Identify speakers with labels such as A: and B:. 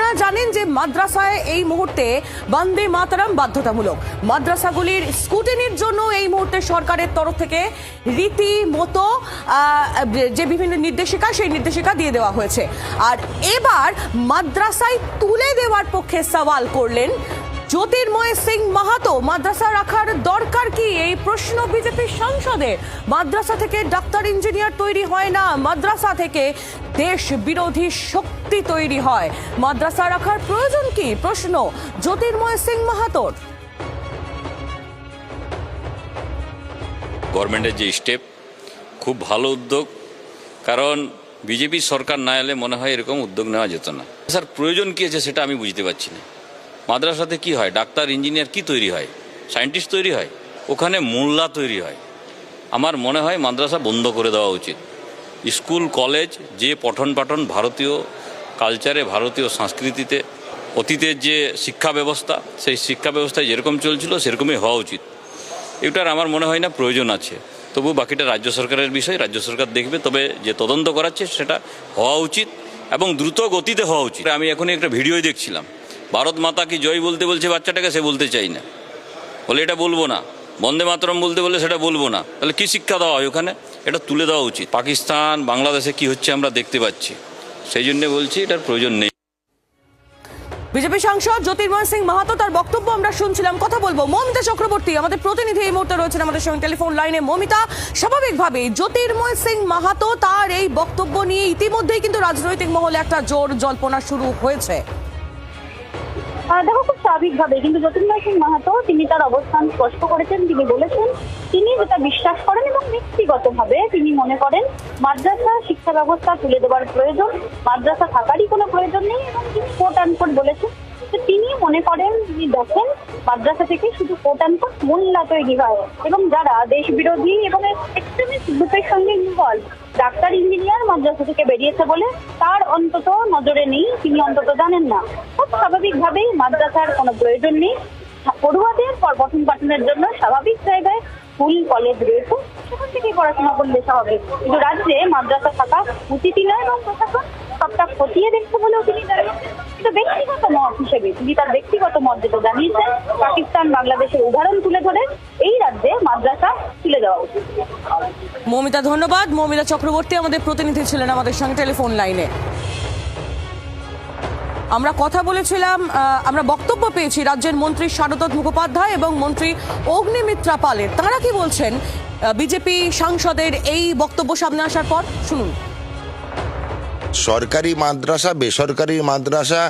A: আপনারা জানেন যে মাদ্রাসায় এই মুহূর্তে বন্দে মাতরম বাধ্যতামূলক। মাদ্রাসাগুলির স্কুটিনির জন্য এই মুহূর্তে সরকারের তরফ থেকে রীতিমতো যে বিভিন্ন নির্দেশিকা, সেই নির্দেশিকা দিয়ে দেওয়া হয়েছে। আর এবার মাদ্রাসায় তুলে দেওয়ার পক্ষে সওয়াল করলেন জ্যোতির্ময় সিং মাহাতো। মাদ্রাসা রাখার দরকার কি, এই প্রশ্ন বিজেপির সাংসদের। মাদ্রাসা থেকে ডাক্তার ইঞ্জিনিয়ার তৈরি হয় না, মাদ্রাসা থেকে দেশ বিরোধী শক্তি তৈরি হয়। মাদ্রাসা রাখার প্রয়োজন কি, প্রশ্ন জ্যোতির্ময় সিং মাহাতোর।
B: গভর্নমেন্টের যে স্টেপ খুব ভালো উদ্যোগ, কারণ বিজেপি সরকার না এলে মনে হয় এরকম উদ্যোগ নেওয়া যেত না। স্যার প্রয়োজন কী আছে সেটা আমি বুঝতে পারছি না। মাদ্রাসাতে কি হয়, ডাক্তার ইঞ্জিনিয়ার কি তৈরি হয়, সায়েন্টিস্ট তৈরি হয়, ওখানে মোল্লা তৈরি হয়। আমার মনে হয় মাদ্রাসা বন্ধ করে দেওয়া উচিত। স্কুল কলেজ যে পঠন পাঠন ভারতীয় কালচারে, ভারতীয় সংস্কৃতিতে, অতীতের যে শিক্ষা ব্যবস্থা, সেই শিক্ষা ব্যবস্থায় যেরকম চলছিল সেরকমই হওয়া উচিত। এটার আমার মনে হয় না প্রয়োজন আছে। তবু বাকিটা রাজ্য সরকারের বিষয়, রাজ্য সরকার দেখবে। তবে যে তদন্ত করাচ্ছে সেটা হওয়া উচিত এবং দ্রুত গতিতে হওয়া উচিত। আমি এখনই একটা ভিডিওই দেখছিলাম, ভারত মাতা কি জয় বলতে বলছে বাচ্চাটাকে, সে বলতে চাই না, বলে এটা বলবো না। বন্দে মাতরম বলতে বলে সেটা বলবো না। তাহলে কি শিক্ষা দেওয়া হয় ওখানে? এটা তুলে দেওয়া উচিত। পাকিস্তান, বাংলাদেশে কি হচ্ছে আমরা দেখতে পাচ্ছি, সেই জন্য বলছি এটার প্রয়োজন নেই।
A: বিজেপি সাংসদ জ্যোতির্ময় সিং মাহাতো, তার বক্তব্য আমরা শুনছিলাম। কথা বলবো মমিতা চক্রবর্তী, আমাদের প্রতিনিধি এই মুহূর্তে রয়েছেন আমাদের সঙ্গে টেলিফোন লাইনে। মমিতা, স্বাভাবিকভাবে জ্যোতির্ময় সিং মাহাতো তার এই বক্তব্য নিয়ে ইতিমধ্যেই কিন্তু রাজনৈতিক মহলে একটা জোর জল্পনা শুরু হয়েছে।
C: দেখো, খুব স্বাভাবিকভাবে কিন্তু জ্যোতির্ময় সিং মাহাতো তিনি তার অবস্থান স্পষ্ট করেছেন। তিনি বলেছেন তিনি যেটা বিশ্বাস করেন এবং ব্যক্তিগতভাবে তিনি মনে করেন মাদ্রাসা শিক্ষা ব্যবস্থা তুলে দেওয়ার প্রয়োজন, মাদ্রাসা থাকারই কোনো প্রয়োজন নেই। এবং তিনি কোট অ্যান্ড বলেছেন যে তিনি মনে করেন, তিনি দেখেন মাদ্রাসা থেকে শুধু কোট অ্যান্ড মোল্লা তৈরি হয় এবং যারা দেশ বিরোধী এবং এক্সট্রিমিস্ট গ্রুপের সঙ্গে ইনভলভ, ডাক্তার ইঞ্জিনিয়ার মাদ্রাসা থেকে বেরিয়েছে বলে তার অন্তত নজরে নেই, তিনি অন্তত জানেন না। খুব স্বাভাবিকভাবেই মাদ্রাসার কোনো প্রয়োজন নেই। পড়ুয়াদের পঠন পাঠনের জন্য স্বাভাবিক জায়গায় স্কুল কলেজ রয়েছে, সেখান থেকে পড়াশোনা করলে স্বাভাবিক। কিন্তু রাজ্যে মাদ্রাসা থাকা উচিতই নয় এবং প্রশাসন সবটা খতিয়ে দেখছে বলেও তিনি জানিয়েছেন। কিন্তু ব্যক্তিগত মত হিসেবে তিনি তার ব্যক্তিগত মত যেটা জানিয়েছেন, পাকিস্তান বাংলাদেশের উদাহরণ তুলে ধরে এই রাজ্যে মাদ্রাসা তুলে দেওয়া উচিত।
A: মমিতা, ধন্যবাদ। মমিতা চক্রবর্তী আমাদের প্রতিনিধি ছিলেন আমাদের সঙ্গে টেলিফোন লাইনে। আমরা কথা বলেছিলাম, আমরা বক্তব্য পেয়েছি রাজ্যের মন্ত্রী শারদত্ত মুখোপাধ্যায় এবং মন্ত্রী অগ্নিমিত্রা পালের। তারা কি বলছেন বিজেপি সাংসদের এই বক্তব্য সামনে আসার পর, শুনুন।
D: সরকারি মাদ্রাসা, বেসরকারি মাদ্রাসা